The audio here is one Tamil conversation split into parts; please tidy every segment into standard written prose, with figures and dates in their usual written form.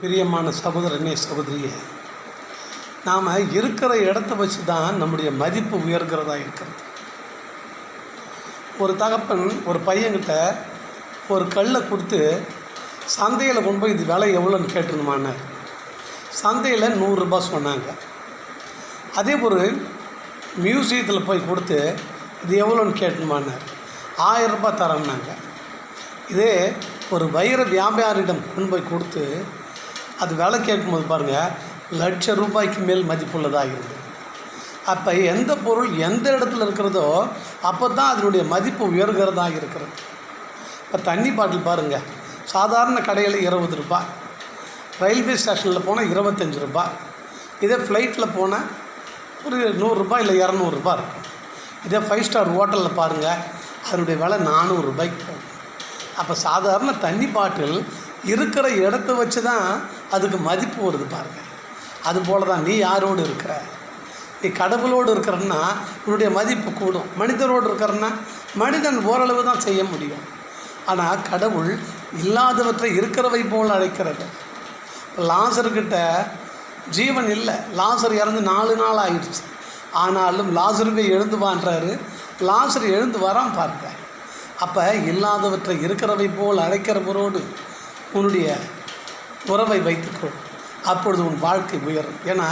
பிரியமான சகோதரனே சகோதரியே, நாம் இருக்கிற இடத்த வச்சு தான் நம்முடைய மதிப்பு உயர்கிறதா இருக்கிறது. ஒரு தகப்பன் ஒரு பையன்கிட்ட ஒரு கல்லை கொடுத்து சந்தையில் கொண்டு போய் இது விலை எவ்வளோன்னு கேட்டுணுமான்னார். சந்தையில் 100 ரூபாய் சொன்னாங்க. அதே ஒரு மியூசியத்தில் போய் கொடுத்து இது எவ்வளோன்னு கேட்டுணுமான்னார். 1000 ரூபாய் தரேன்னாங்க. இதே ஒரு வைர வியாபாரியிடம் கொண்டு போய் கொடுத்து அது விலை கேட்கும்போது பாருங்கள், லட்ச ரூபாய்க்கு மேல் மதிப்புள்ளதாக இருந்தது. அப்போ எந்த பொருள் எந்த இடத்துல இருக்கிறதோ அப்போ தான் அதனுடைய மதிப்பு உயர்கிறதாக இருக்கிறது. இப்போ தண்ணி பாட்டில் பாருங்கள், சாதாரண கடையில் 20 ரூபாய், ரயில்வே ஸ்டேஷனில் போனால் 25 ரூபாய், இதே ஃப்ளைட்டில் போனால் ஒரு 100 ரூபாய் இல்லை 200 ரூபாய் இருக்கும். இதே 5 ஸ்டார் ஹோட்டலில் பாருங்கள், அதனுடைய விலை 400 ரூபாய்க்கு போகும். அப்போ சாதாரண தண்ணி பாட்டில் இருக்கிற இடத்த வச்சு தான் அதுக்கு மதிப்பு வருது பாருங்கள். அதுபோல் தான் நீ யாரோடு இருக்கிற, நீ கடவுளோடு இருக்கிறன்னா உன்னுடைய மதிப்பு கூடும். மனிதரோடு இருக்கிறன்னா மனிதன் ஓரளவு தான் செய்ய முடியும். ஆனால் கடவுள் இல்லாதவற்றை இருக்கிறவை போல் அழைக்கிறது. லாசர்கிட்ட ஜீவன் இல்லை, லாசர் இறந்து 4 நாள் ஆயிடுச்சு. ஆனாலும் லாசருவே எழுந்து வான்றாரு, லாசர் எழுந்து வரான் பாருங்க. அப்போ இல்லாதவற்றை இருக்கிறவை போல் அழைக்கிறவரோடு உன்னுடைய உறவை வைத்துக்கொள், அப்பொழுது உன் வாழ்க்கை உயரும். ஏன்னா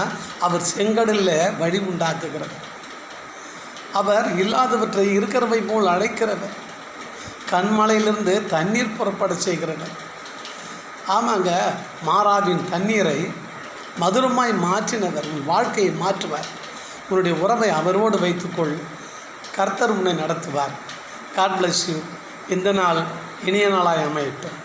அவர் செங்கடலில் வழி உண்டாக்குகிறவர், அவர் இல்லாதவற்றை இருக்கிறவை போல் அழைக்கிறவர், கண்மலையிலிருந்து தண்ணீர் புறப்பட செய்கிறவர். ஆமாங்க, மாறாவின் தண்ணீரை மதுரமாய் மாற்றினவர் உன் வாழ்க்கையை மாற்றுவார். உன்னுடைய உறவை அவரோடு வைத்துக்கொள், கர்த்தர் உன்னை நடத்துவார். God bless you. இந்த நாள் இனிய நாளாய் அமையட்டும்.